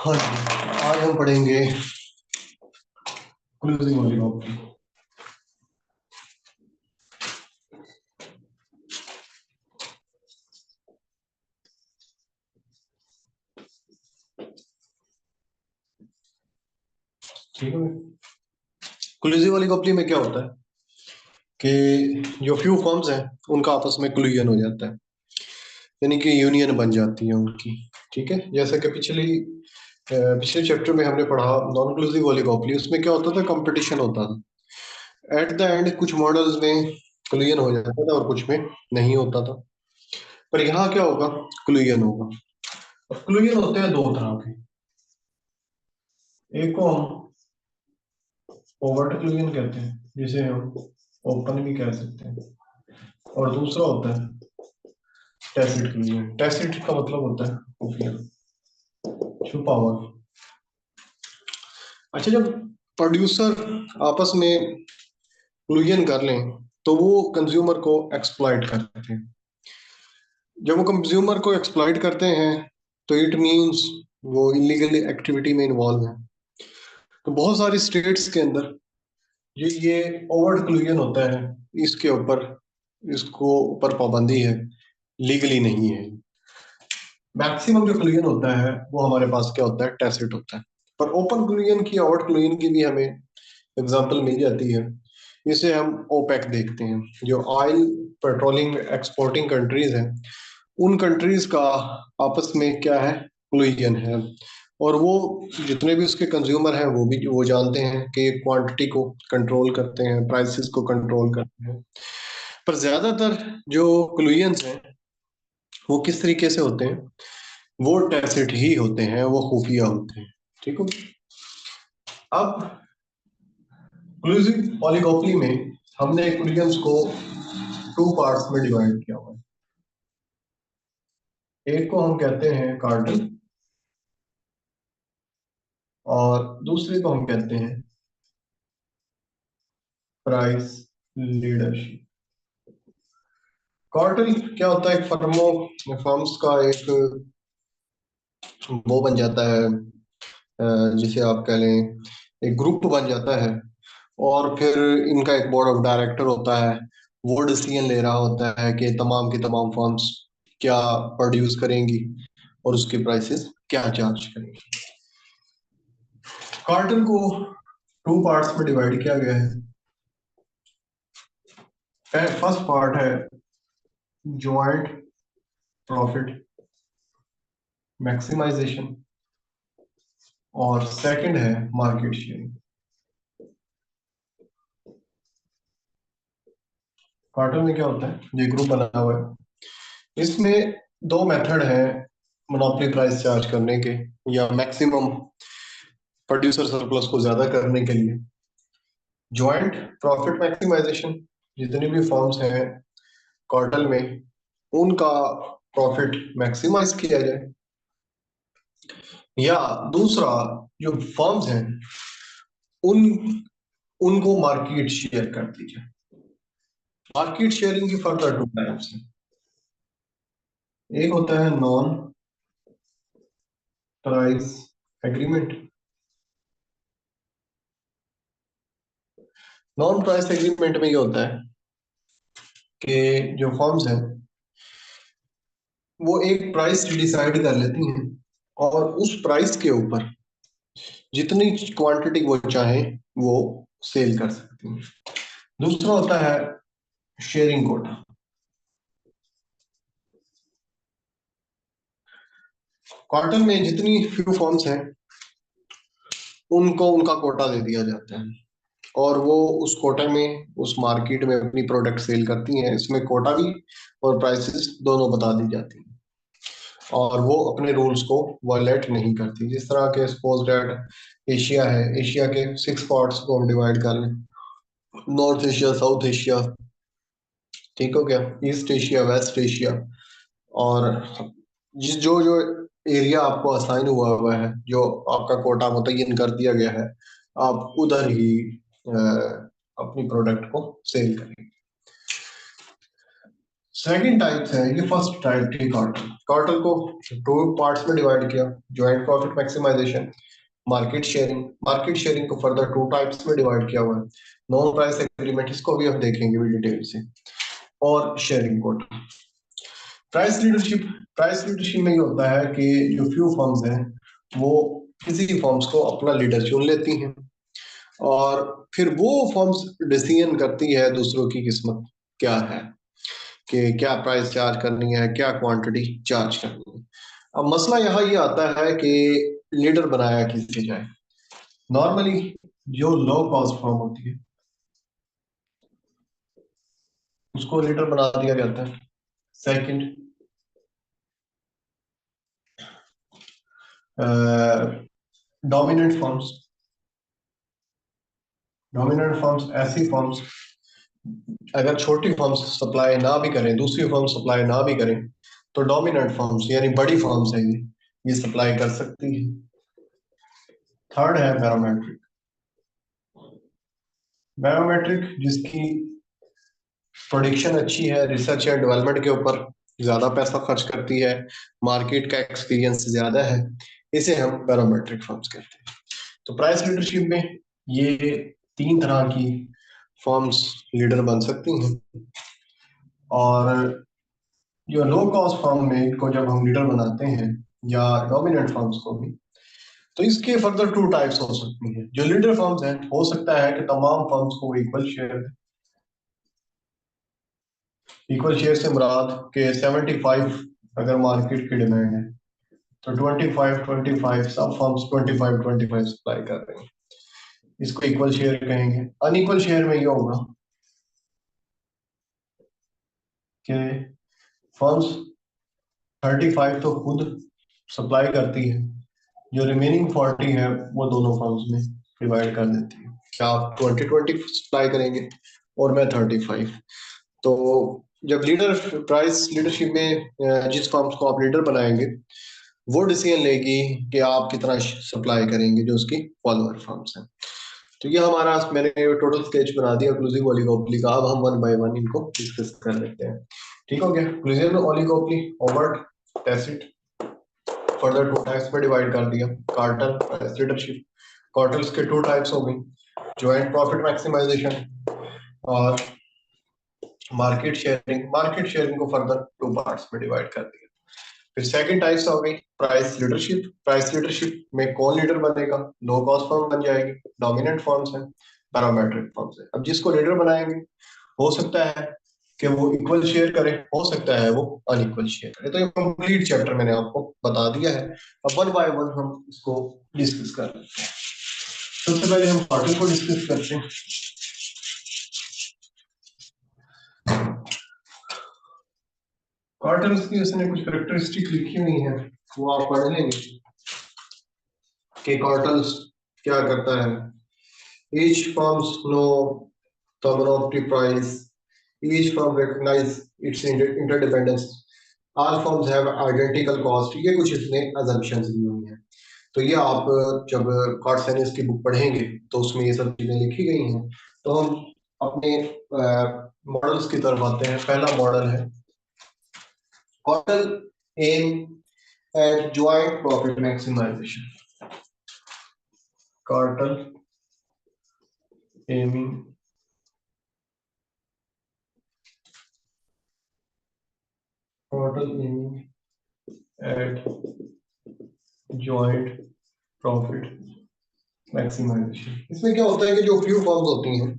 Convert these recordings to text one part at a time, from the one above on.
हाँ जी, आज हम पढ़ेंगे क्लोजिंग ओलिगोपोली। ठीक है। क्लोजिंग ओलिगोपोली में क्या होता है कि जो फ्यू फर्म्स हैं उनका आपस में क्लूजन हो जाता है, यानी कि यूनियन बन जाती है उनकी। ठीक है, जैसा कि पिछले चैप्टर में हमने पढ़ा नॉन क्लूसिव ओलिगोपोली, उसमें क्या होता था, कंपटीशन होता था। एट द एंड कुछ मॉडल्स में क्लूजन हो जाता था और कुछ में नहीं होता था। पर यहाँ क्या होगा, क्लूजन होगा। और क्लूजन होते हैं दो तरह के। एक को हम ओवर्ट क्लूजन कहते हैं, जिसे हम ओपन भी कह सकते हैं। और दूसरा होता है टैसिट क्लूजन। टैसिट का मतलब होता है खुफिया, छुपा हुआ। अच्छा, जब प्रोड्यूसर आपस में क्लूजन कर लें तो वो कंज्यूमर को एक्सप्लॉइट करते हैं। जब वो कंज्यूमर को एक्सप्लॉइट करते हैं तो इट मींस वो इलीगल एक्टिविटी में इन्वॉल्व है। तो बहुत सारी स्टेट्स के अंदर ये ओवर्ट क्लूजन होता है, इसके ऊपर इसको ऊपर पाबंदी है, लीगली नहीं है। मैक्सिमम जो क्लूजन होता है वो हमारे पास क्या होता है, टैसिट होता है। पर ओपन क्लूजन की, ओवर्ट क्लूजन की भी हमें एग्जांपल मिल जाती है। इसे हम ओपेक देखते हैं। जो ऑयल पेट्रोलिंग एक्सपोर्टिंग कंट्रीज हैं, उन कंट्रीज का आपस में क्या है, क्लूजन है। और वो जितने भी उसके कंज्यूमर हैं वो जानते हैं कि क्वांटिटी को कंट्रोल करते हैं, प्राइसेस को कंट्रोल करते हैं। पर ज्यादातर जो क्लूजन्स हैं वो किस तरीके से होते हैं, वो टैसिट ही होते हैं, वो खुफिया होते हैं। ठीक है। अब क्लूसिव ओलिगोपोली में हमने क्लूजन्स को टू पार्ट्स में डिवाइड किया हुआ है। एक को हम कहते हैं कार्टल और दूसरे को हम कहते हैं प्राइस लीडरशिप। कार्टल क्या होता है, एक फर्म्स का एक वो बन जाता है, जिसे आप कह लें एक ग्रुप बन जाता है। और फिर इनका एक बोर्ड ऑफ डायरेक्टर होता है। वो डिसीजन ले रहा होता है कि तमाम की तमाम फर्म्स क्या प्रोड्यूस करेंगी और उसकी प्राइसेस क्या चार्ज करेंगी। कार्टल को टू पार्ट्स में डिवाइड किया गया है। फर्स्ट पार्ट है ज्वाइंट प्रॉफिट मैक्सिमाइजेशन और सेकंड है मार्केट शेयरिंग। कार्टल में क्या होता है, ये ग्रुप बना हुआ है। इसमें दो मेथड है मोनोपोली प्राइस चार्ज करने के, या मैक्सिमम प्रोड्यूसर सरप्लस को ज्यादा करने के लिए। ज्वाइंट प्रॉफिट मैक्सिमाइजेशन, जितनी भी फर्म्स हैं कार्टल में, उनका प्रॉफिट मैक्सिमाइज किया जाए। या दूसरा, जो फर्म्स हैं उन उनको मार्केट शेयर कर दी जाए। मार्केट शेयरिंग की फर्दर टू टाइप्स है। एक होता है non price agreement. Non price agreement में ये होता है कि जो फर्म्स हैं वो एक प्राइस डिसाइड कर लेती हैं और उस प्राइस के ऊपर जितनी क्वांटिटी वो चाहें वो सेल कर सकती हैं। दूसरा होता है शेयरिंग कोटा। कॉटन में जितनी फ्यू फर्म्स हैं उनको उनका कोटा दे दिया जाता है और वो उस कोटा में उस मार्केट में अपनी प्रोडक्ट सेल करती हैं। इसमें कोटा भी और प्राइसेस दोनों बता दी जाती हैं और वो अपने रूल्स को वायलेट नहीं करती। जिस तरह के सपोज दैट एशिया है, एशिया के सिक्स पार्ट्स को हम डिवाइड कर लें, नॉर्थ एशिया, साउथ एशिया, ठीक हो गया, ईस्ट एशिया, वेस्ट एशिया। और जिस जो जो एरिया आपको असाइन हुआ हुआ है, जो आपका कोटा मुतय्यन कर दिया गया है, आप उधर ही अपनी प्रोडक्ट को सेल करें। सेकंड टाइप है, ये फर्स्ट टाइप थी कार्टल। कार्टल को दो पार्ट्स में डिवाइड किया, joint profit maximisation, market sharing. Market sharing को फर्दर टू टाइप्स में डिवाइड किया हुआ है, नॉन प्राइस एग्रीमेंट, इसको भी हम देखेंगे भी डिटेल से, और sharing code. Price leadership, price leadership में ये होता है कि जो फ्यू फर्म्स हैं वो किसी फर्म्स को अपना लीडर चुन लेती हैं और फिर वो फर्म्स डिसीजन करती है दूसरों की किस्मत क्या है, कि क्या प्राइस चार्ज करनी है, क्या क्वांटिटी चार्ज करनी है। अब मसला यहाँ ये आता है कि लीडर बनाया किसे जाए। नॉर्मली जो लो कॉस्ट फर्म होती है उसको लीडर बना दिया जाता है। Second, dominant firms. Dominant firms ऐसी फर्म्स, अगर छोटी फर्म्स सप्लाई ना भी करें, दूसरी फर्म सप्लाई ना भी करें, तो डोमिनेंट फर्म्स यानी बड़ी फर्म्स है ये सप्लाई कर सकती है। थर्ड है बैरोमेट्रिक। बैरोमेट्रिक जिसकी प्रोडिक्शन अच्छी है, रिसर्च एंड डेवलपमेंट के ऊपर ज्यादा पैसा खर्च करती है, मार्केट का एक्सपीरियंस ज्यादा है, इसे हम बैरोमेट्रिक फर्म्स कहते हैं। तो प्राइस लीडरशिप में ये तीन तरह की फर्म्स लीडर बन सकती हैं। और जो लो कॉस्ट फर्म में इनको जब हम लीडर बनाते हैं, या डोमिनेंट फर्म्स को भी, तो इसके फर्दर टू टाइप्स हो सकती हैं। जो लीडर फर्म्स हैं, हो सकता है कि तमाम फर्म्स को इक्वल शेयर, इक्वल शेयर से मुराद के 75 अगर मार्केट की डिमांड है तो 25 25 सब फर्म्स 25 25 सप्लाई कर रहे हैं, इसको इक्वल शेयर कहेंगे। अनइक्वल शेयर में ये होगा कि फर्म्स 35 तो खुद सप्लाई करती है, जो रिमेनिंग 40 है वो दोनों फर्म्स में डिवाइड कर देती है। क्या आप 20 20 सप्लाई करेंगे और मैं 35। तो जब लीडर प्राइस लीडरशिप में जिस फर्म्स को आप लीडर बनाएंगे वो डिसीजन लेगी कि आप कितना सप्लाई करेंगे जो उसकी फॉलोअर फर्म्स हैं। तो ये हमारा, मैंने टोटल स्केच बना दिया क्लूसिव ओलिगोपोली का। अब हम वन बाय वन इनको डिस्कस कर लेते हैं। ठीक हो गया। Collusive oligopoly, overt, tacit, further two types में डिवाइड कर दिया, कार्टेल, प्राइस लीडरशिप। कार्टेल्स के टू टाइप्स हो गई, ज्वाइंट प्रॉफिट मैक्सिमाइजेशन और मार्केट शेयरिंग। मार्केट शेयरिंग को फर्दर टू पार्ट्स में डिवाइड कर दिया। फिर सेकंड टाइप्स हो गई प्राइस लीडरशिप। प्राइस लीडरशिप में कौन लीडर बनेगा? लो कॉस्ट फर्म बन जाएगी, डोमिनेंट फर्म्स है, पैरामीट्रिक फर्म्स है। अब जिसको लीडर बनाएंगे हो सकता है कि वो इक्वल शेयर करे, हो सकता है वो अनइक्वल शेयर करे। तो ये कंप्लीट चैप्टर मैंने आपको बता दिया है। अब वन बाय वन हम इसको डिस्कस कर लेते हैं। सबसे पहले हम कार्टल को डिस्कस करते हैं। कार्टल्स की उसने कुछ कैरेक्टरिस्टिक लिखी हुई है, वो आप पढ़ लेंगे कि कार्टल्स क्या करता है। Each firms know the monopoly price. Each firm recognize its interdependence. All firms have identical cost. ये कुछ इसने assumptions दी हुई हैं। तो ये आप जब कार्डसेनिस की बुक पढ़ेंगे तो उसमें ये सब चीजें लिखी गई हैं। तो हम अपने मॉडल्स की तरफ आते हैं। पहला मॉडल है cartel aim at joint profit maximisation. Cartel aiming cartel aiming at joint profit maximisation. इसमें क्या होता है कि जो फ्यू फर्म्स होती हैं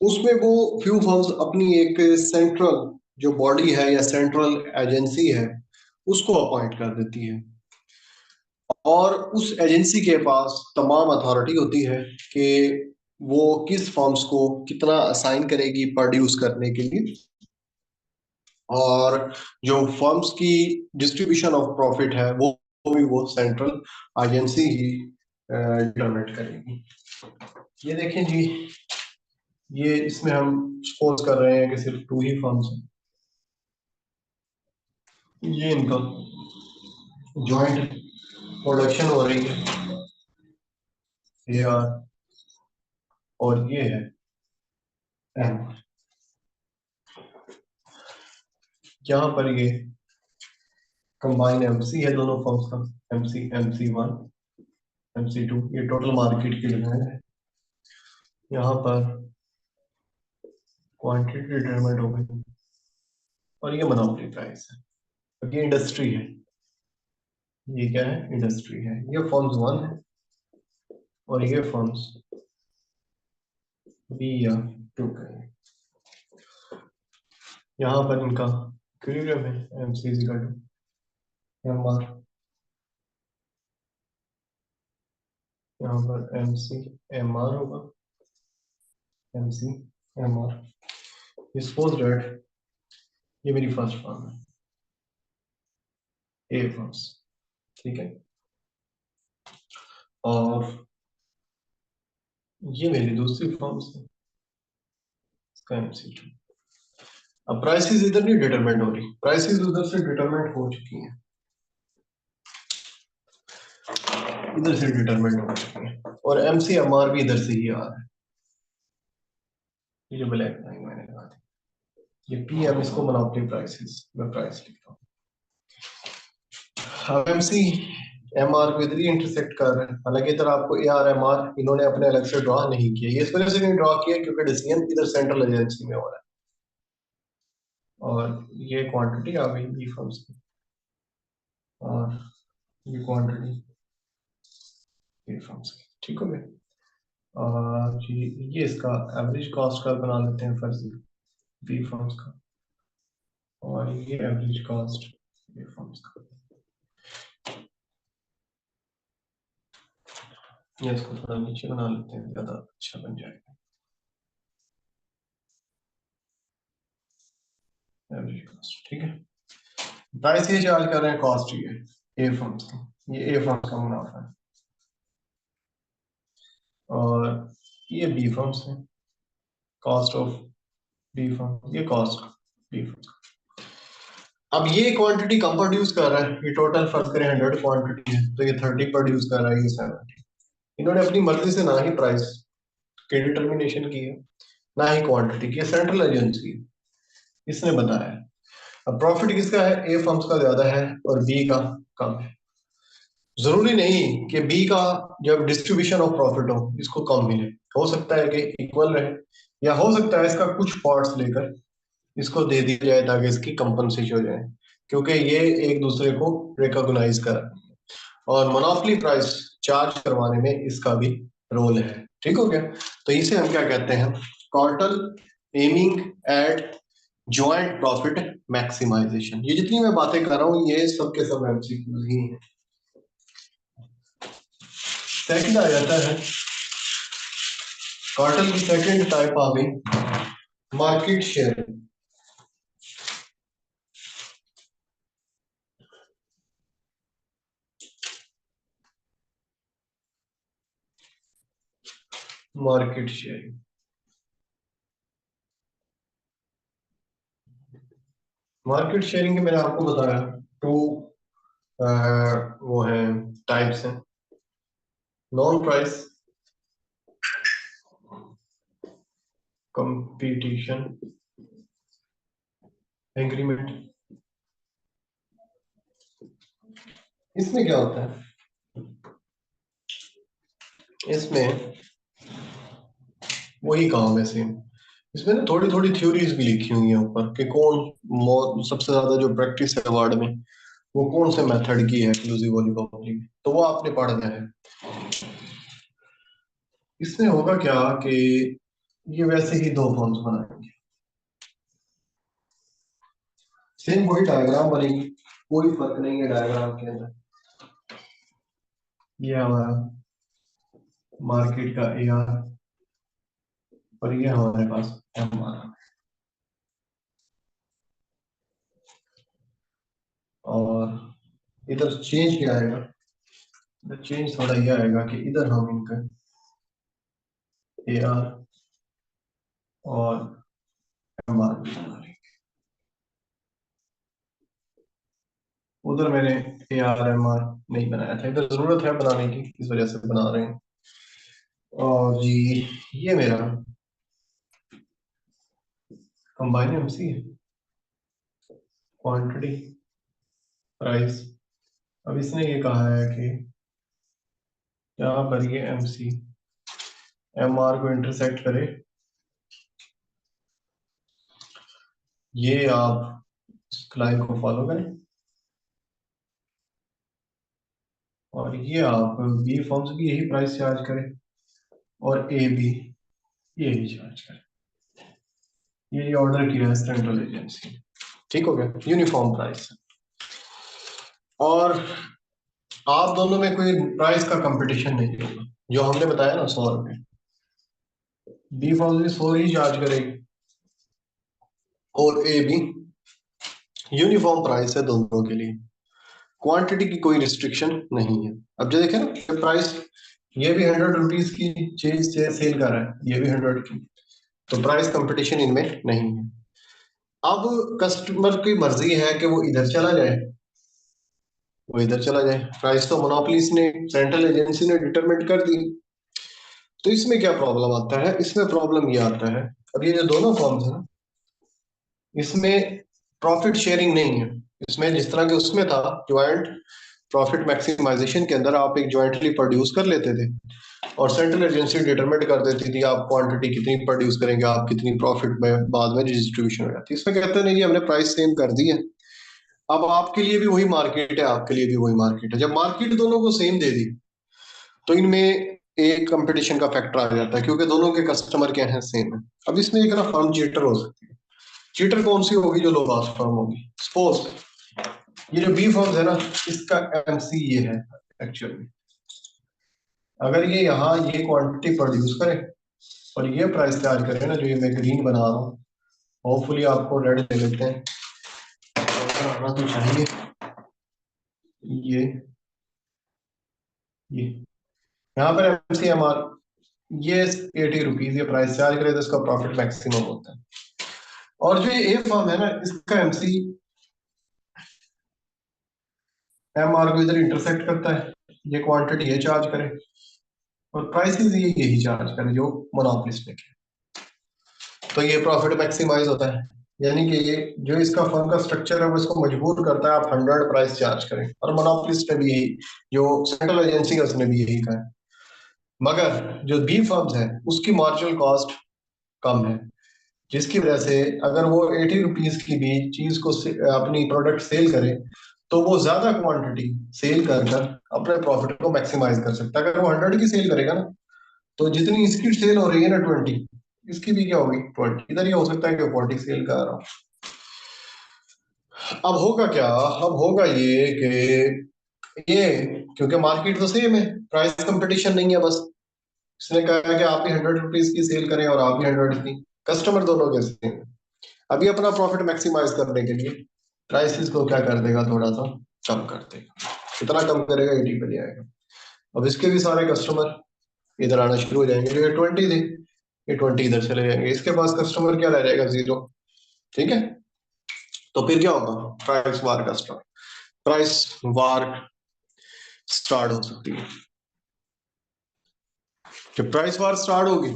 उसमें वो फ्यू फर्म्स अपनी एक सेंट्रल जो बॉडी है या सेंट्रल एजेंसी है उसको अपॉइंट कर देती है, और उस एजेंसी के पास तमाम अथॉरिटी होती है कि वो किस फर्म्स को कितना असाइन करेगी प्रोड्यूस करने के लिए, और जो फर्म्स की डिस्ट्रीब्यूशन ऑफ प्रॉफिट है वो भी वो सेंट्रल एजेंसी ही डिटरमिनेट करेगी। ये देखें जी, ये इसमें हम सपोज कर रहे हैं कि सिर्फ टू ही फर्म्स हैं। ये इनका जॉइंट प्रोडक्शन हो रही है, ये आर, और ये है एम। यहाँ पर ये कंबाइन एमसी है दोनों फॉर्म्स का, एमसी MC1 MC2, ये टोटल मार्केट की डिमांड है। यहाँ पर क्वांटिटी डिटरमाइंड हो गई और ये मोनोपोली प्राइस है। अब ये इंडस्ट्री है, ये क्या है, इंडस्ट्री है। ये फॉर्म्स 1 है और ये फॉर्म्स बी या 2 का है। यहाँ पर इनका इक्विलिब्रियम है, MC is equal to MR, यहाँ पर MC MR होगा, MC MR। सपोज दैट ये मेरी फर्स्ट फॉर्म है, ए फॉर्म्स, ठीक है, और ये मेरी दूसरी फॉर्म्स है, इसका MC2। अब प्राइसेस इधर नहीं डिटरमाइंड हो रही, प्राइसेस उधर से डिटरमाइंड हो चुकी हैं, इधर से डिटरमाइंड हो चुकी हैं, और MCMR भी इधर से ही आ रहा है। ये जो ब्लैक लाइन मैंने कहा थी, ये PM, इसको मोनोपोली प्राइसेस, मैं प्राइस लिखता हूँ। अब MCMR को इधर ही इंटरसेक्ट कर रहे हैं, हालांकि इधर आपको ARMR इन्होंने अपने अलग से ड्रॉ नहीं किया, ये इस वजह से नहीं ड्रॉ किया क्योंकि डिसीजन इधर सेंट्रल एजेंसी में हो रहा है। और ये क्वांटिटी आ गई बी फर्म्स की, और ये क्वांटिटी बी फर्म्स की, ठीक हो गया। और ये इसका एवरेज कॉस्ट का बना लेते हैं फर्जी बी फर्म्स का, और ये एवरेज कॉस्ट बी फर्म्स का, ये इसको थोड़ा नीचे बना लेते हैं, ज्यादा अच्छा बन जाएगा। एवरेज कॉस्ट, ठीक है। प्राइस ये चार्ज कर रहे हैं, कॉस्ट ये ए फर्म्स का, ये ए फर्म्स का मुनाफा है, और ये बी फर्म्स है, कॉस्ट ऑफ बी फर्म, ये कॉस्ट बी फर्म। अब ये क्वांटिटी कम प्रोड्यूस कर रहा है, ये टोटल फर्क करें 100 क्वांटिटी है तो ये 30 प्रोड्यूस कर रहा है, ये 70। इन्होंने अपनी मर्जी से ना ही प्राइस की डिटर्मिनेशन की है, ना ही क्वांटिटी की, सेंट्रल एजेंसी इसने बताया। अब प्रॉफिट किसका है, ए फर्म्स का ज्यादा है और बी का कम है। जरूरी नहीं कि बी का जब डिस्ट्रीब्यूशन ऑफ प्रॉफिट हो इसको कम मिले, हो सकता है कि इक्वल रहे, या हो सकता है इसका कुछ पार्ट्स लेकर इसको दे दिया जाए ताकि इसकी कंपनसेशन हो जाए, क्योंकि ये एक दूसरे को रिकॉग्नाइज कर, और मोनोपोली प्राइस चार्ज करवाने में इसका भी रोल है, ठीक हो गया। तो इसे हम क्या कहते हैं, cartel aiming at joint profit maximization. ये जितनी मैं बातें कर रहा हूँ ये सब के सब एमसीक्यूज ही हैं। सेकंड आ जाता है, कॉर्टल की सेकंड टाइप आ गई market sharing. Market sharing, market sharing के मैंने आपको बताया टू वो है टाइप्स हैं, नॉन प्राइस कंपटीशन एग्रीमेंट। इसमें क्या होता है, इसमें वही काम है सेम, इसमें ना थोड़ी थोड़ी थ्योरीज भी लिखी हुई है ऊपर कि कौन सबसे ज्यादा जो प्रैक्टिस है वर्ड में वो कौन से मेथड की है एक्सक्लूसिव ओलिगोपोली में, तो वो आपने पढ़ना है। इसमें होगा क्या कि ये वैसे ही दो फॉर्म्स बनाएंगे, सेम वही डायग्राम बनेगी, कोई फर्क नहीं है डायग्राम के अंदर। ये हमारा मार्केट का AR और ये हमारे पास MR, और इधर चेंज क्या आएगा, इधर चेंज थोड़ा ये आएगा कि इधर हम इनका AR और MR बना लेंगे, उधर मैंने AR MR नहीं बनाया था, इधर जरूरत है बनाने की इस वजह से बना रहे हैं। और जी ये मेरा कंबाइन MC है, क्वांटिटी प्राइस। अब इसने ये कहा है कि यहाँ पर ये MC MR को इंटरसेक्ट करे, ये आप लाइन को फॉलो करें और ये आप बी फर्म्स भी यही प्राइस चार्ज करें और ए भी यही चार्ज करें। ये ऑर्डर किया है सेंट्रल एजेंसी, ठीक हो गया, यूनिफॉर्म प्राइस। और आप दोनों में कोई प्राइस का कंपटीशन नहीं होगा, जो हमने बताया ना 100 रुपए, बी फर्म भी 100 ही चार्ज करेगी और ए भी, यूनिफॉर्म प्राइस है दोनों के लिए, क्वांटिटी की कोई रिस्ट्रिक्शन नहीं है। अब जो देखें ना प्राइस, ये भी 100 रुपीज की चीज से सेल कर रहा है, ये भी 100 की, तो प्राइस कंपटीशन इनमें नहीं है। अब कस्टमर की मर्जी है कि वो इधर चला जाए, वो इधर चला जाए, प्राइस तो मोनोपोलिस ने, सेंट्रल एजेंसी ने डिटरमिन कर दी। तो इसमें क्या प्रॉब्लम आता है, इसमें प्रॉब्लम ये आता है, अब ये जो दोनों फॉर्म्स है ना, इसमें प्रॉफिट शेयरिंग नहीं है। इसमें जिस तरह के उसमें था ज्वाइंट प्रॉफिट मैक्सिमाइजेशन के अंदर आप एक ज्वाइंटली प्रोड्यूस कर लेते थे और सेंट्रल एजेंसी डिटरमिन कर देती थी आप क्वांटिटी कितनी प्रोड्यूस करेंगे, आप कितनी प्रॉफिट में बाद में डिस्ट्रीब्यूशन हो जाती है। इसमें कहते हैं नहीं जी हमने प्राइस सेम कर दी है, अब आपके लिए भी वही मार्केट है, आपके लिए भी वही मार्केट है। जब मार्केट दोनों को सेम दे दी तो इनमें एक कंपटीशन का फैक्टर आ जाता है, क्योंकि दोनों के कस्टमर क्या है, सेम है। अब इसमें एक ना फर्म चीटर हो सकती है। चीटर कौन सी होगी, जो लो कॉस्ट फर्म होगी। सपोज ये जो बी फर्म है ना, इसका MC ये है एक्चुअल में, अगर ये यहाँ ये क्वांटिटी प्रोड्यूस करे और ये प्राइस चार्ज करे ना, जो ये मैं ग्रीन बना रहा हूँ, होपफुली आपको रेड दे लेते हैं, आना तो चाहिए। ये ये यहाँ पर MCMR ये 80 रुपीज ये प्राइस चार्ज करे तो इसका प्रॉफिट मैक्सिमम होता है। और जो ये ए फर्म है ना, इसका MR को इधर इंटरसेक्ट करता है, ये क्वांटिटी ये चार्ज करे और प्राइसेस ये यही चार्ज करे जो मोनोपोलिस्ट ने किया, तो ये प्रॉफिट मैक्सिमाइज होता है। यानी कि ये जो इसका फर्म का स्ट्रक्चर है वो इसको मजबूर करता है आप 100 प्राइस चार्ज करें, और मोनोपोलिस्ट ने भी यही, जो सेंट्रल एजेंसी है उसने भी यही कहा है। मगर जो बी फर्म्स है उसकी मार्जिनल कॉस्ट कम है, जिसकी वजह से अगर वो 80 रुपीज की भी चीज को अपनी प्रोडक्ट सेल करे तो वो ज्यादा क्वांटिटी सेल कर कर अपने प्रॉफिट को मैक्सिमाइज कर सकता है। अगर वो 100 की सेल करेगा ना, तो जितनी इसकी सेल हो रही है ना 20, इसकी भी क्या होगी 20, इधर ये हो सकता है कि 40 सेल कर रहा हूँ। अब होगा क्या, अब होगा ये कि ये, क्योंकि मार्केट तो सेम है, प्राइस कंपटीशन नहीं है, बस इसने कहा कि आप भी 100 रुपीज की सेल करें और आप भी 100 की, कस्टमर दोनों के सेम है। अभी अपना प्रॉफिट मैक्सिमाइज करने के लिए प्राइसेस को क्या कर देगा, थोड़ा सा कम कर देगा। कितना कम करेगा, 80 पे ले आएगा। अब इसके भी सारे कस्टमर इधर आना शुरू हो जाएंगे, जो ये 20 थे ये 20 इधर चले जाएंगे, इसके पास कस्टमर क्या रह जाएगा, 0। ठीक है, तो फिर क्या होगा, प्राइस वार स्टार्ट हो सकती है। जब प्राइस वार स्टार्ट होगी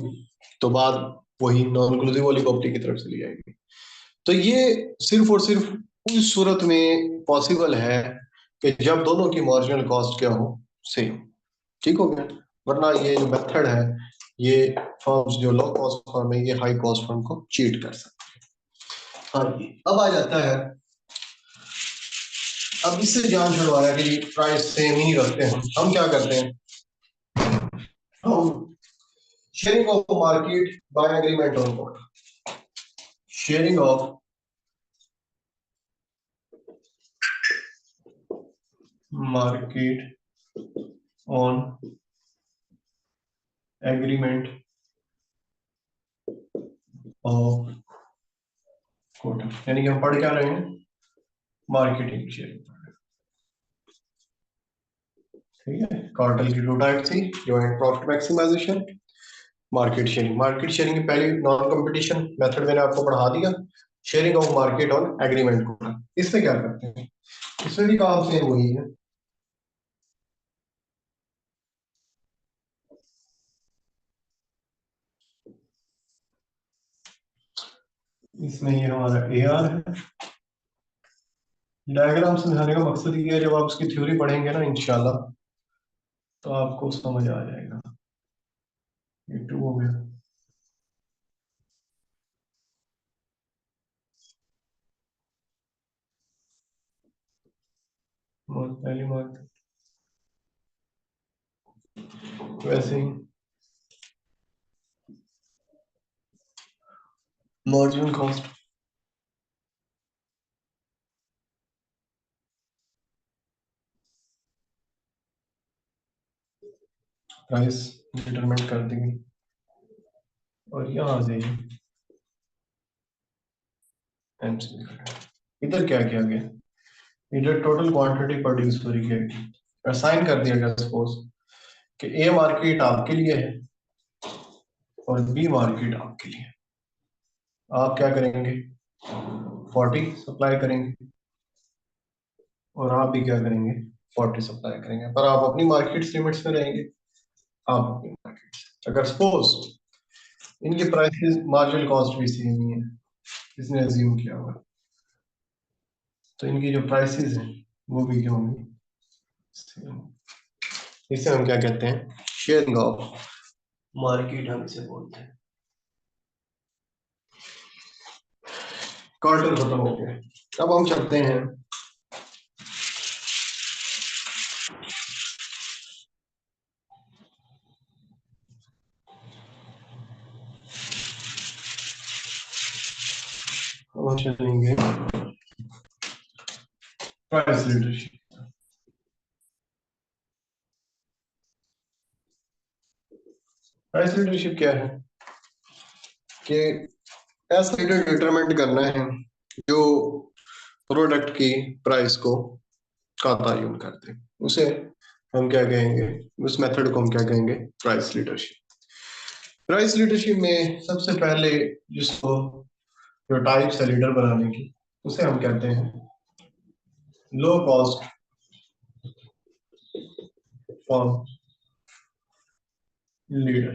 तो बात वही नॉन इंक्लूसिव ओलिगोपोली की तरफ चली जाएगी। तो ये सिर्फ और सिर्फ उस सूरत में पॉसिबल है कि जब दोनों की मार्जिनल कॉस्ट क्या हो, सेम। ठीक हो गया, वरना ये जो मेथड है, ये फर्म्स जो लो कॉस्ट फर्म है ये हाई कॉस्ट फर्म को चीट कर सकते हैं। हाँ जी, अब आ जाता है, अब इससे जान छुड़वाया कि प्राइस सेम ही रखते हैं, हम क्या करते हैं, हम sharing of market by agreement on code, sharing of market on agreement of code, यानी कि हम पढ़ क्या रहे हैं, मार्केटिंग शेयरिंग। ठीक है, कार्टेल की दो टाइप थी, joint profit maximisation, market sharing. Market sharing की पहली नॉन कंपटीशन मेथड मैंने आपको पढ़ा दिया, sharing of market on agreement code. इसमें क्या करते हैं, इसमें भी काम सेम वही है। इसमें ये हमारा AR है, डायग्राम समझाने का मकसद ये है, जब आप उसकी थ्योरी पढ़ेंगे ना इंशाल्लाह, तो आपको समझ आ जाएगा। ये टू हो गया। पहली मार्क वैसे ही मार्जिनल कॉस्ट, प्राइस डिटरमिन कर दी गई। और यहाँ से एमसी इधर क्या किया गया, इधर टोटल क्वांटिटी प्रोड्यूस हो रही है, असाइन कर दिया गया सपोज कि ए मार्केट आपके लिए है और बी मार्केट आपके लिए। आप क्या करेंगे, 40 सप्लाई करेंगे और आप भी क्या करेंगे, 40 सप्लाई करेंगे, पर आप अपनी मार्केट लिमिट्स में रहेंगे। आप अपनी मार्केट, अगर सपोज इनके प्राइसेस मार्जिनल कॉस्ट भी सेम ही है, इसने अज्यूम किया होगा, तो इनकी जो प्राइसेस हैं वो भी क्या होंगी, सेम। इसे हम क्या कहते हैं, शेयरिंग ऑफ मार्केट हम इसे बोलते हैं। क्वार्टर खत्म हो गया, अब हम चलते हैं अब हम चलेंगे प्राइस लीडरशिप। प्राइस लीडरशिप क्या है कि ऐसा लीडर डिटरमाइन करना है जो प्रोडक्ट की प्राइस को का तयन करते हैं, उसे हम क्या कहेंगे, उस मेथड को हम क्या कहेंगे, प्राइस लीडरशिप। प्राइस लीडरशिप में सबसे पहले जिसको, जो टाइप्स है लीडर बनाने की, उसे हम कहते हैं लो कॉस्ट फॉर्म लीडर,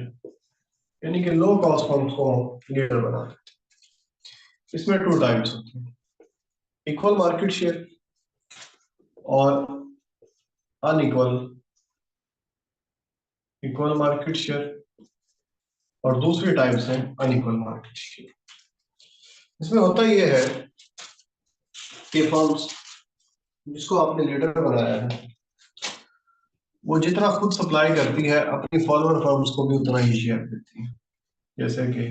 यानी कि लो कॉस्ट फॉर्म्स को लीडर बनाते हैं। इसमें टू टाइप्स होते हैं, इक्वल मार्केट शेयर और अनइक्वल, इक्वल मार्केट शेयर और दूसरी टाइप्स है अनइक्वल मार्केट शेयर। इसमें होता यह है कि फर्म्स जिसको आपने लीडर बनाया है वो जितना खुद सप्लाई करती है अपनी फॉलोअर फर्म्स को भी उतना ही शेयर देती है। जैसे कि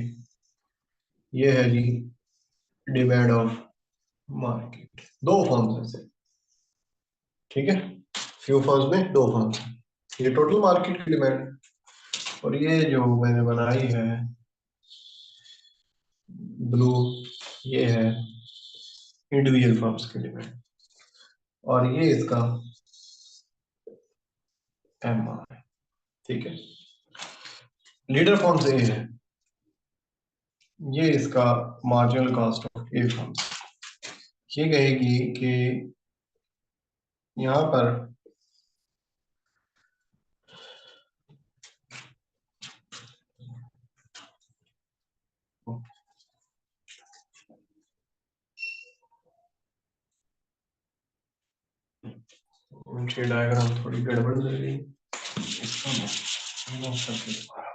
ये है जी डिमांड ऑफ मार्केट, दो फर्म्स है, ठीक है, फ्यू फर्म्स में दो फर्म्स, ये टोटल मार्केट की डिमांड, और ये जो मैंने बनाई है ब्लू, ये है इंडिविजुअल फर्म्स की डिमांड, और ये इसका एम आर है, ठीक है। लीडर फर्म्स ए है, ये इसका marginal cost of A firms, ये कहेगी कि यहाँ पर उनकी डायग्राम थोड़ी गड़बड़ लग रही है, इसका मैं करके दोबारा,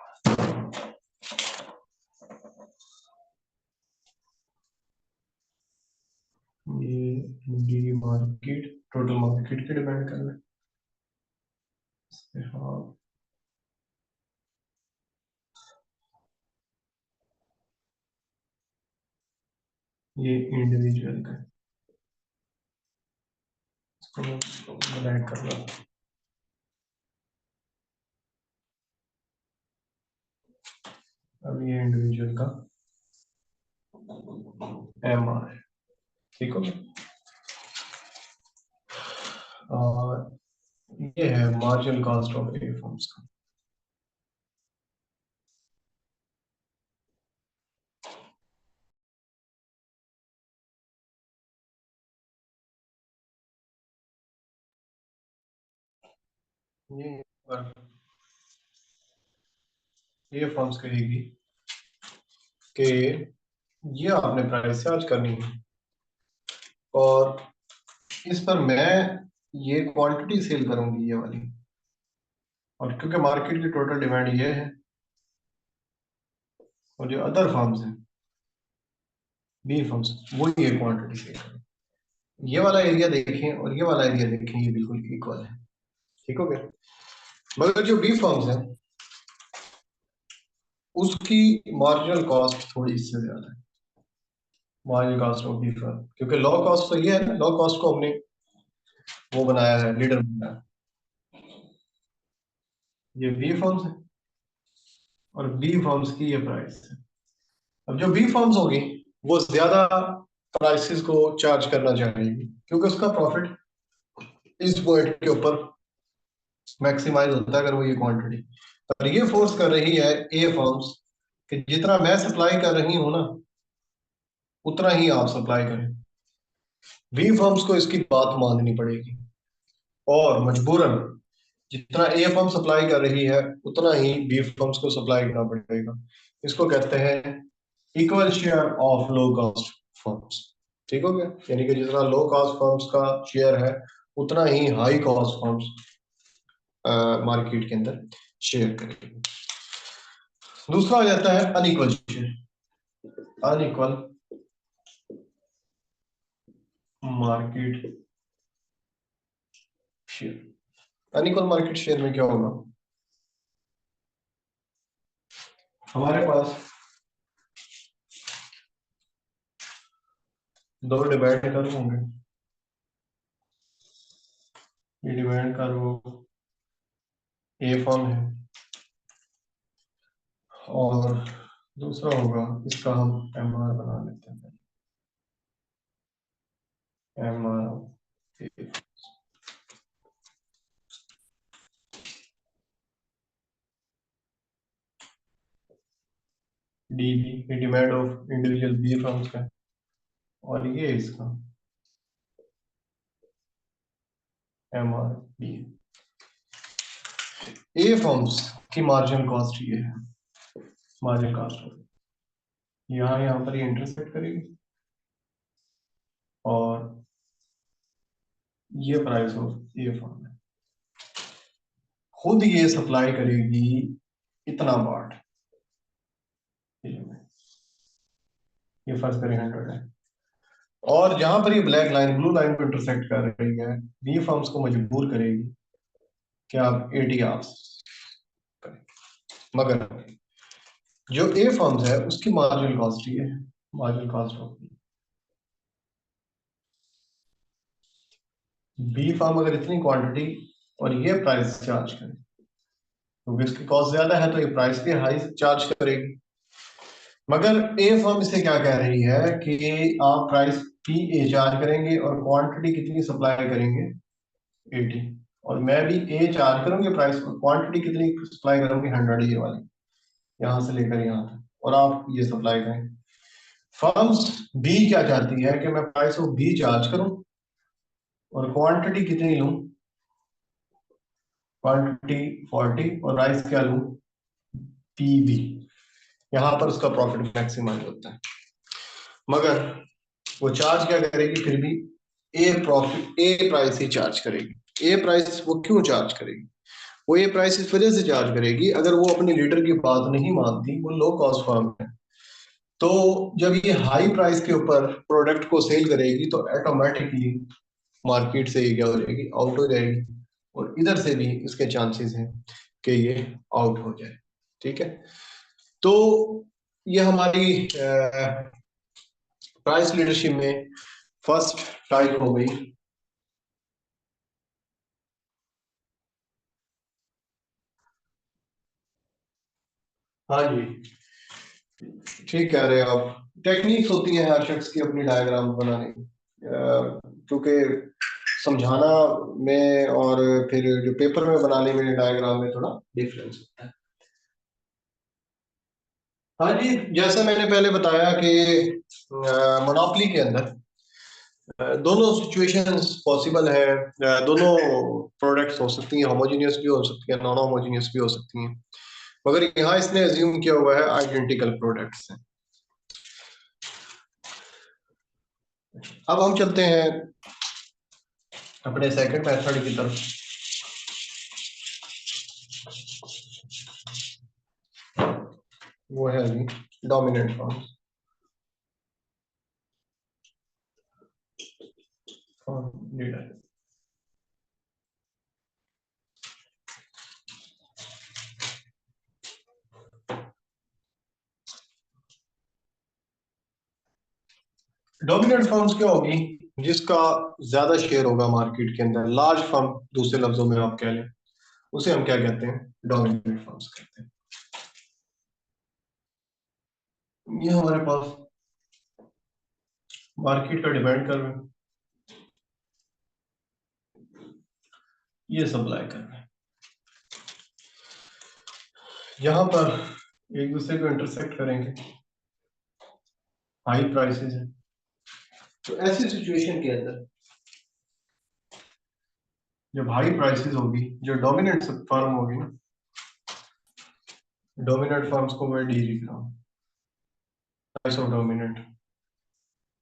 ये डी मार्केट टोटल मार्केट की डिपेंड कर रहा है, हाँ ये इंडिविजुअल का, इसको मैं ऐड कर रहा हूँ। अब ये इंडिविजुअल का एम आर है, ठीक हो गया। और ये है marginal cost of A firms का, ये ये फर्म्स कहेगी कि ये आपने प्राइस चार्ज करनी है और इस पर मैं ये क्वांटिटी सेल करूंगी, ये वाली, और क्योंकि मार्केट की टोटल डिमांड ये है, और जो अदर फर्म्स हैं, बी फर्म्स, वो ये क्वांटिटी सेल करें। ये वाला एरिया देखें और ये वाला एरिया देखें, ये बिल्कुल इक्वल है, ठीक हो गया। मगर जो बी फर्म्स है उसकी मार्जिनल कॉस्ट थोड़ी इससे ज्यादा है, marginal cost of B firm, क्योंकि लो कॉस्ट तो ये है ना, लो कॉस्ट को हमने वो बनाया है, लीडर बनाया है। ये बी फर्म्स है और बी फर्म्स की ये प्राइस है। अब जो बी फर्म्स होगी वो ज्यादा प्राइसेस को चार्ज करना चाहेगी, क्योंकि उसका प्रॉफिट इस पॉइंट के ऊपर मैक्सिमाइज होता है अगर वो ये क्वांटिटी, और ये फोर्स कर रही है ए फर्म्स कि जितना मैं सप्लाई कर रही हूं ना उतना ही आप सप्लाई करें। बी फर्म्स को इसकी बात माननी पड़ेगी, और मजबूरन जितना ए फर्म सप्लाई कर रही है उतना ही बी फर्म्स को सप्लाई करना पड़ेगा। इसको कहते हैं equal share of low cost firms, ठीक हो गया। यानी कि जितना लो कॉस्ट फर्म्स का शेयर है उतना ही हाई कॉस्ट फर्म्स मार्केट के अंदर शेयर करेगी। दूसरा आ जाता है unequal share, unequal market share. Unequal market share में क्या होगा, हमारे पास दो डिवाइड कर्व होंगे, ये डिवाइड कर्व ए फॉर्म है, और दूसरा होगा, इसका हम एम आर बना लेते हैं, एम आर डी बी, ये demand of individual B firms का, और ये इसका M R B. A firms की मार्जिन कॉस्ट ये है, मार्जिन कॉस्ट यहाँ यहाँ पर ये इंटरसेक्ट करेगी, और ये प्राइस ऑफ ए फर्म है, खुद ये सप्लाई करेगी इतना बाट, ये फर्ज करें 100 है, और जहां पर ये ब्लैक लाइन ब्लू लाइन को इंटरसेक्ट कर रही है, बी फर्म्स को मजबूर करेगी कि आप 80 आवर्स करें। मगर जो ए फर्म्स है उसकी मार्जिनल कॉस्ट ये है, मार्जिनल कॉस्ट होगी, बी फर्म अगर इतनी क्वांटिटी और ये प्राइस चार्ज करे, क्योंकि इसकी कॉस्ट ज्यादा है तो ये प्राइस भी हाई चार्ज करेगी। मगर ए फर्म इसे क्या कह रही है कि आप प्राइस पी ए चार्ज करेंगे और क्वांटिटी कितनी सप्लाई करेंगे 80, और मैं भी ए चार्ज करूंगी प्राइस, क्वांटिटी कितनी सप्लाई करूंगी 100, ये वाली यहां से लेकर यहां तक, और आप ये सप्लाई करें। फर्म्स बी क्या चाहती है कि मैं प्राइस ऑफ बी चार्ज करूं और क्वांटिटी कितनी लूं, क्वांटिटी 40, और प्राइस क्या लूं पी बी, यहां पर उसका प्रॉफिट मैक्सिमाइज होता है। मगर वो चार्ज क्या करेगी फिर भी, ए प्रॉफिट ए प्राइस ही चार्ज करेगी। ए प्राइस वो क्यों चार्ज करेगी, वो ये प्राइस इस वजह से चार्ज करेगी, अगर वो अपने लीडर की बात नहीं मानती, वो लो कॉस्ट फर्म है, तो जब ये हाई प्राइस के ऊपर प्रोडक्ट को सेल करेगी तो ऑटोमेटिकली मार्केट से ये क्या हो जाएगी, आउट हो जाएगी, और इधर से भी इसके चांसेस हैं कि ये आउट हो जाए, ठीक है। तो ये हमारी प्राइस लीडरशिप में फर्स्ट टाइप हो गई। हाँ जी, ठीक कह रहे हैं आप, टेक्निक्स होती है हर शख्स की अपनी डायग्राम बनाने की, क्योंकि समझाना में और फिर जो पेपर में बनाने में डायग्राम में थोड़ा डिफरेंस होता है। हाँ जी, जैसा मैंने पहले बताया कि मोनोपोली के अंदर दोनों सिचुएशंस पॉसिबल है, दोनों प्रोडक्ट्स हो सकती हैं, होमोजेनियस भी हो सकती हैं, नॉन होमोजेनियस भी हो सकती हैं, मगर यहाँ इसने अज्यूम किया हुआ है आइडेंटिकल प्रोडक्ट्स हैं। अब हम चलते हैं अपने सेकंड मेथड की तरफ। वो है अभी dominant form. Leader. Dominant firms क्या होगी? जिसका ज्यादा शेयर होगा मार्केट के अंदर, लार्ज फर्म दूसरे लफ्जों में आप कह लें, उसे हम क्या कहते हैं? डोमिनेंट फर्म्स कहते हैं। ये हमारे पास मार्केट का डिमांड कर रहे हैं, ये सप्लाई कर रहे हैं, यहां पर एक दूसरे को इंटरसेक्ट करेंगे, हाई प्राइसेस है। तो ऐसी सिचुएशन के अंदर जब हाई प्राइसेस होगी, जो डोमिनेंट फर्म होगी ना, डोमिनेंट फर्म्स को मैं डी लिख रहा हूँ, प्राइस ऑफ डोमिनेंट।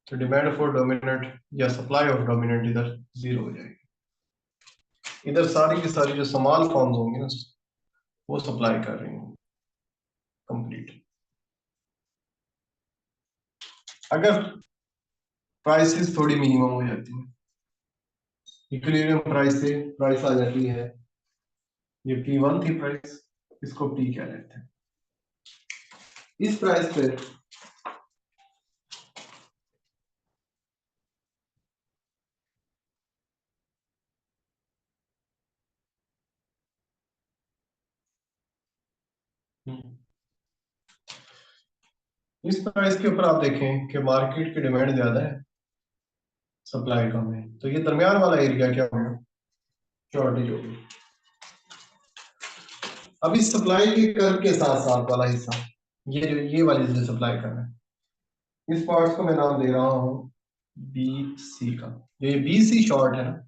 तो डिमांड फॉर डोमिनेंट या सप्लाई ऑफ डोमिनेंट इधर जीरो हो जाएगी। इधर सारी की सारी जो स्मॉल फर्म्स होंगी ना, वो सप्लाई कर रही हूँ कंप्लीट। अगर प्राइसेस थोड़ी मिनिमम हो जाती है, इक्विलिब्रियम प्राइस से प्राइस आ जाती है, ये P1 थी प्राइस, इसको P कह लेते हैं। इस प्राइस पे इस प्राइस के ऊपर आप देखें कि मार्केट की डिमांड ज्यादा है, सप्लाई कम है, तो ये दरमियान वाला एरिया क्या होगा? शॉर्टेज होगी। अब इस सप्लाई के कर्व के साथ साथ वाला हिस्सा, ये जो ये वाली जो सप्लाई कर रहा है, इस पार्ट को मैं नाम दे रहा हूँ बी सी का। जो ये बी सी शॉर्ट है ना,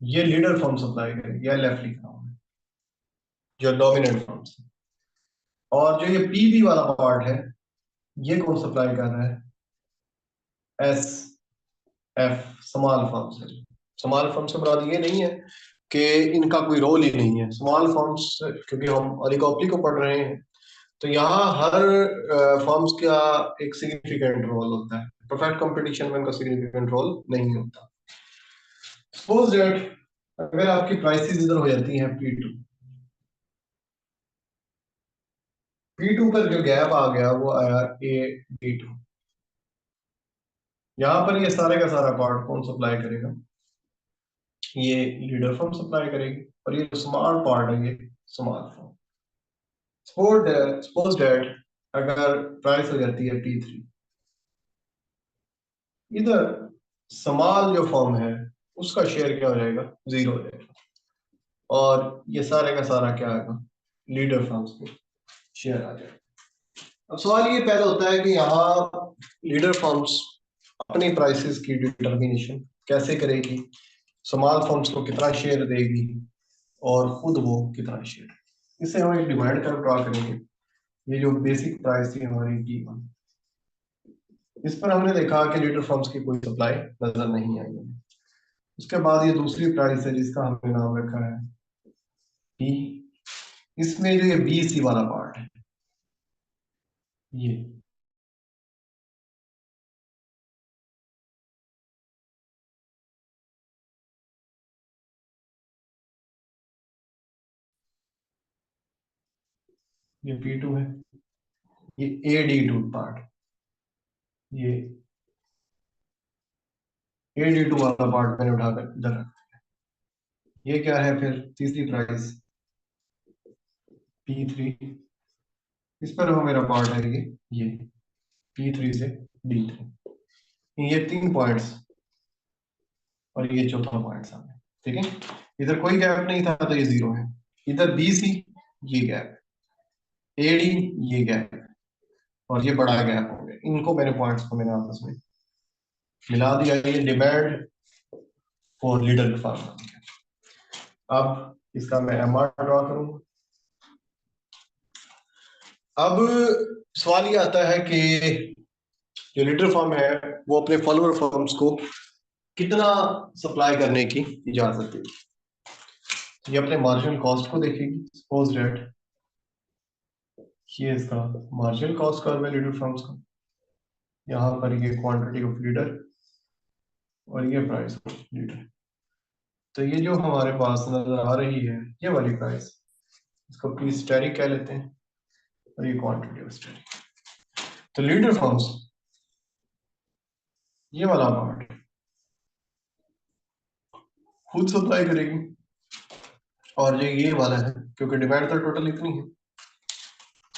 ये लीडर फॉर्म सप्लाई करेगी, या लेफ्ट लिख रहा हूँ, जो डोमिनेंट फॉर्म से। और जो ये पी बी वाला पार्ट है, ये कौन सप्लाई कर रहा है? एस एफ, स्मॉल फर्म से। स्मॉल फर्म से मुराद ये नहीं है कि इनका कोई रोल ही नहीं है, स्मॉल फर्म्स, क्योंकि हम ओलिगोपोली को पढ़ रहे हैं, तो यहाँ हर फर्म्स का एक सिग्निफिकेंट रोल होता है। परफेक्ट कंपटीशन में इनका सिग्निफिकेंट रोल नहीं होता। सपोज दैट अगर आपकी प्राइसेस इधर हो जाती हैं P2, P2 पर जो गैप आ गया वो आया A D2। यहाँ पर ये सारे का सारा पार्ट कौन सप्लाई करेगा? ये लीडर फर्म सप्लाई करेगी, और ये स्मॉल पार्ट है, ये स्मॉल फर्म। सपोज दैट अगर प्राइस हो जाती है P3, इधर स्मॉल जो फर्म है उसका शेयर क्या हो जाएगा? जीरो हो जाएगा, और ये सारे का सारा क्या आएगा? लीडर फर्म्स को शेयर आ जाएगा। अब सवाल ये पैदा होता है कि यहाँ लीडर फर्म्स अपनी प्राइसेस की डिटर्मिनेशन कैसे करेगी, स्मॉल फर्म्स को कितना शेयर देगी, और खुद वो कितना शेयर। इससे हम एक डिमांड कर्व ड्रा करेंगे। ये जो बेसिक प्राइस थी हमारी T1, इस पर हमने देखा कि लीडर फर्म्स की कोई सप्लाई नजर नहीं आई हमें। उसके बाद ये दूसरी प्राइस है जिसका हमने नाम रखा है P। इसमें जो ये बी सी वाला पार्ट है, ये P2 है, ये AD2 पार्ट, ये AD2 वाला पार्ट मैंने उठाकर इधर रखा। ये क्या है फिर? तीसरी प्राइस P3। इस पर वो मेरा पार्ट है, ये P3 से D3। ये तीन पॉइंट्स, और ये चौथा पॉइंट सामने, ठीक है। इधर कोई गैप नहीं था तो ये जीरो है। इधर BC, ये गैप, AD, ये गैप, और ये बड़ा गैप हो गया। इनको मैंने पॉइंट्स को मैंने आपस में मिला दिया, ये डिमांड फॉर लीडर फार्म। अब इसका मैं MR ड्रॉ करूंगा। अब सवाल ये आता है कि जो लीडर फर्म है वो अपने फॉलोअर फर्म्स को कितना सप्लाई करने की इजाजत है। ये अपने मार्जिनल कॉस्ट को देखेगी। सपोज दैट ये इसका मार्जिनल कॉस्ट कर्व है लीडर फर्म्स का। यहाँ पर ये क्वांटिटी ऑफ लीडर और ये प्राइस ऑफ लीडर। तो ये जो हमारे पास नजर आ रही है ये वाली प्राइस, इसको प्लीज स्टेरिक कह लेते हैं, और ये क्वांटिटी ऑफ स्टेरिक। तो लीडर फर्म्स ये वाला पार्ट खुद सप्लाई करेगी, और ये वाला है क्योंकि डिमांड तो टोटल इतनी है,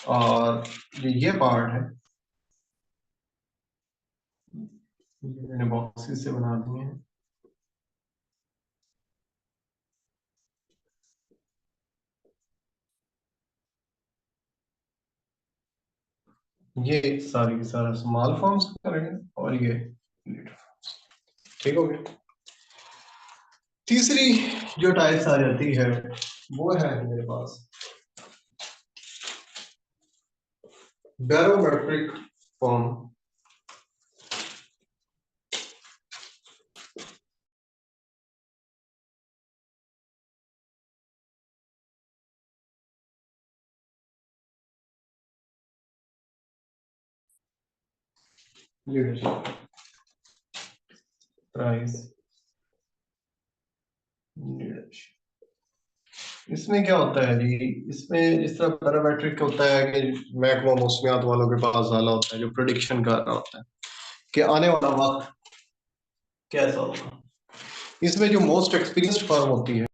और ये पार्ट है मैंने बॉक्सेस से बना दिए हैं। ये सारी की सारा स्मॉल फॉर्म्स करेंगे और ये लीडर फॉर्म्स। ठीक हो गया। तीसरी जो टाइप्स आ जाती है वो है मेरे पास barometric form. Leadership price leadership. इसमें क्या होता है जी, इसमें जिस तरह पैरामेट्रिक होता है कि मैक्रो मौसमियात वालों के पास वाला होता है जो प्रिडिक्शन कर रहा होता है कि आने वाला वक्त कैसा होगा। इसमें जो मोस्ट एक्सपीरियंस्ड फर्म होती है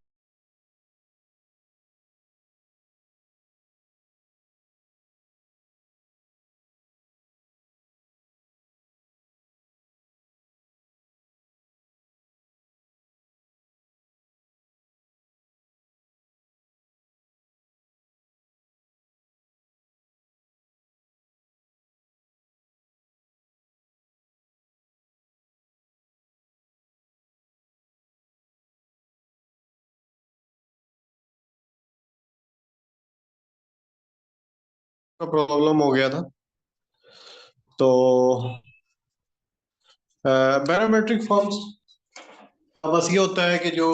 का प्रॉब्लम हो गया था। तो बैरोमेट्रिक फॉर्म्स बस ये होता है कि जो